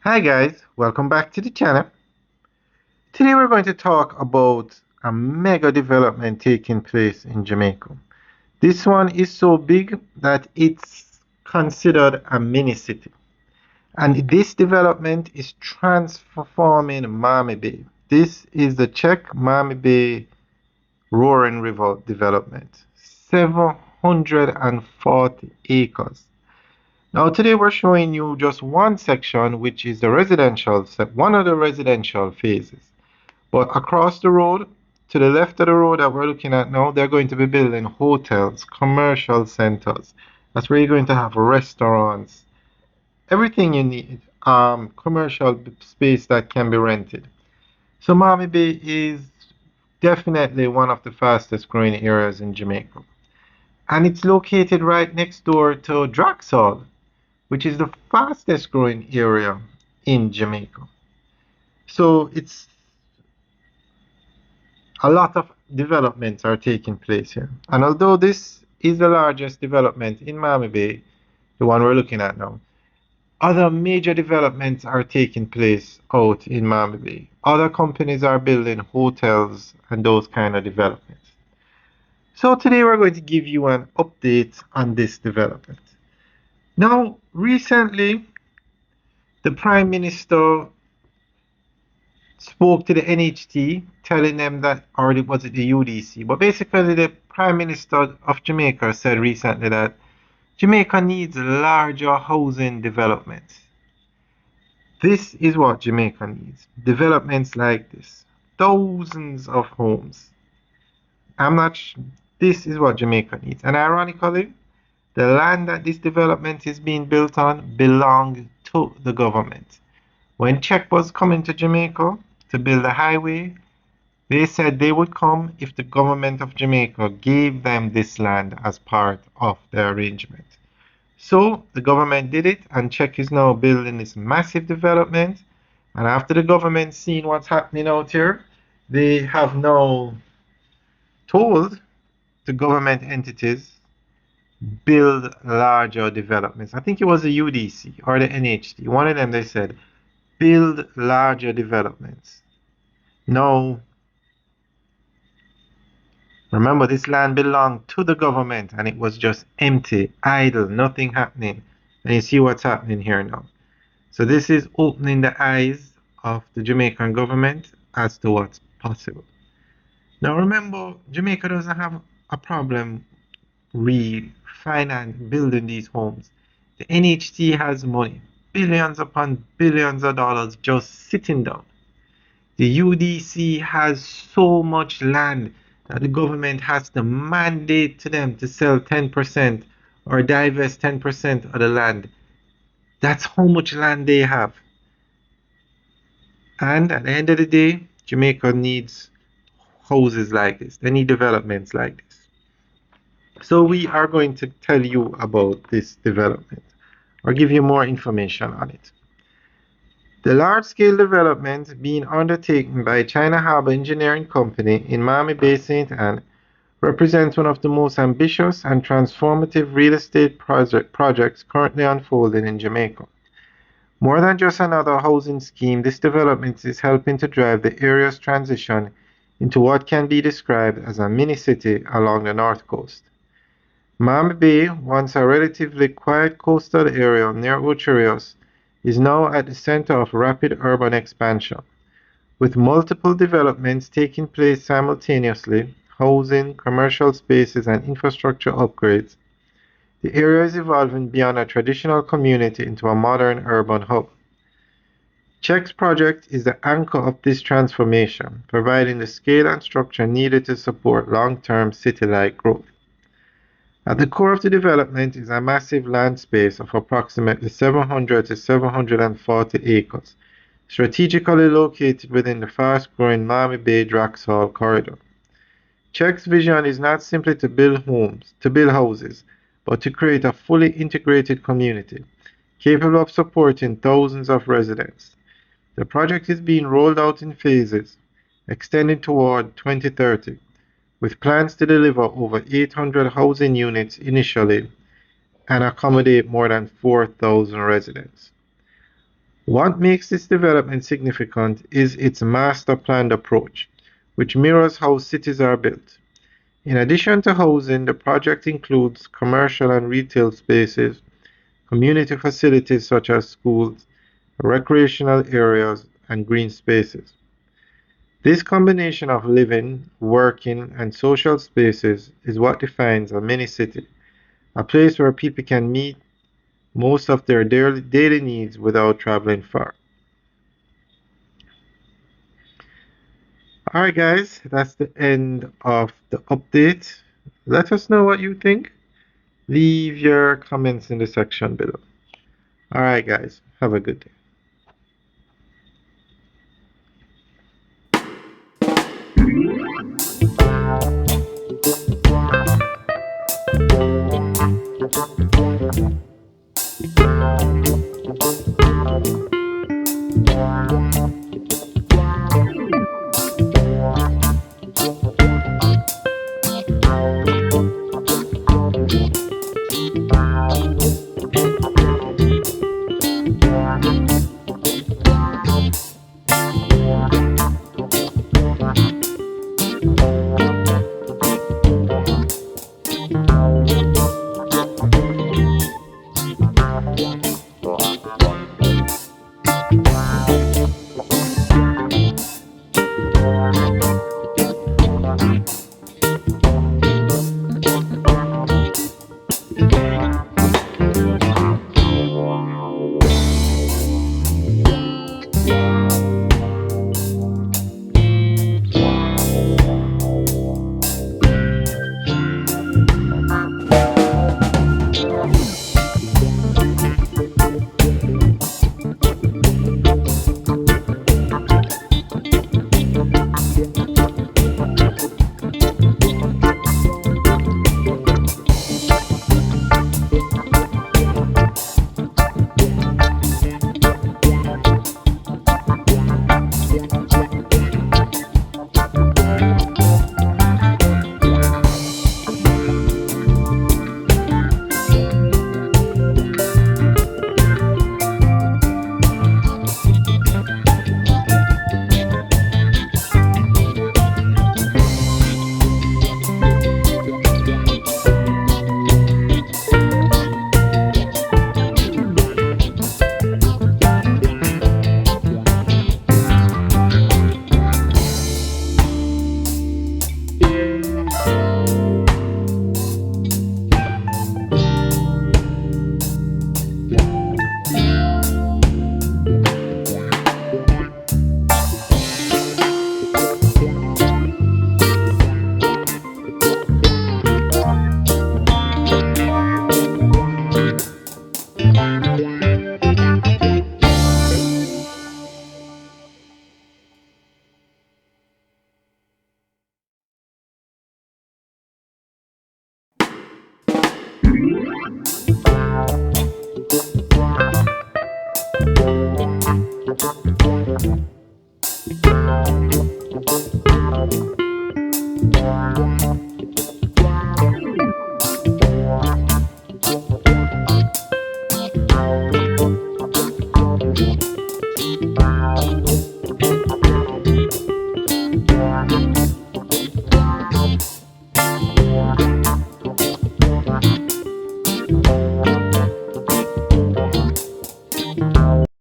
Hi guys, welcome back to the channel. Today we're going to talk about a mega development taking place in Jamaica. This one is so big that it's considered a mini city. And this development is transforming Mammee Bay. This is the CHEC Mammee Bay Roaring River development. 740 acres. Now today we're showing you just one section, which is the residential, one of the residential phases. But across the road, to the left of the road that we're looking at now, they're going to be building hotels, commercial centers. That's where you're going to have restaurants, everything you need, commercial space that can be rented. So Mammee Bay is definitely one of the fastest growing areas in Jamaica. And it's located right next door to Draxall, which is the fastest growing area in Jamaica. So it's a lot of developments are taking place here. And although this is the largest development in Mammee Bay, the one we're looking at now, other major developments are taking place out in Mammee Bay. Other companies are building hotels and those kind of developments. So today we're going to give you an update on this development. Now, recently, the Prime Minister spoke to the NHT, telling them that, or was it the UDC? But basically, the Prime Minister of Jamaica said recently that Jamaica needs larger housing developments. This is what Jamaica needs. Developments like this. Thousands of homes. This is what Jamaica needs. And ironically, the land that this development is being built on belonged to the government. When CHEC was coming to Jamaica to build a highway, they said they would come if the government of Jamaica gave them this land as part of the arrangement. So the government did it, and CHEC is now building this massive development. And after the government seen what's happening out here, they have now told the government entities build larger developments. I think it was the UDC or the NHT. One of them, they said, build larger developments. Now, remember, this land belonged to the government and it was just empty, idle, nothing happening. And you see what's happening here now. So this is opening the eyes of the Jamaican government as to what's possible. Now remember, Jamaica doesn't have a problem building these homes. The NHT has money, billions upon billions of dollars just sitting down. The UDC has so much land that the government has to mandate to them to sell 10% or divest 10% of the land. That's how much land they have. And at the end of the day, Jamaica needs houses like this. They need developments like this. So we are going to tell you about this development or give you more information on it. The large-scale development being undertaken by China Harbour Engineering Company in Mammee Bay, St. Anne represents one of the most ambitious and transformative real estate projects currently unfolding in Jamaica. More than just another housing scheme, this development is helping to drive the area's transition into what can be described as a mini-city along the north coast. Mammee Bay, once a relatively quiet coastal area near Ocherios, is now at the center of rapid urban expansion. With multiple developments taking place simultaneously, housing, commercial spaces, and infrastructure upgrades, the area is evolving beyond a traditional community into a modern urban hub. CHEC's project is the anchor of this transformation, providing the scale and structure needed to support long-term city-like growth. At the core of the development is a massive land space of approximately 700 to 740 acres, strategically located within the fast-growing Mammee Bay Draxall corridor. CHEC's vision is not simply to build houses, but to create a fully integrated community, capable of supporting thousands of residents. The project is being rolled out in phases, extending toward 2030, with plans to deliver over 800 housing units initially and accommodate more than 4,000 residents. What makes this development significant is its master planned approach, which mirrors how cities are built. In addition to housing, the project includes commercial and retail spaces, community facilities such as schools, recreational areas, and green spaces. This combination of living, working, and social spaces is what defines a mini city, a place where people can meet most of their daily needs without traveling far. Alright, guys, that's the end of the update. Let us know what you think. Leave your comments in the section below. Alright, guys, have a good day.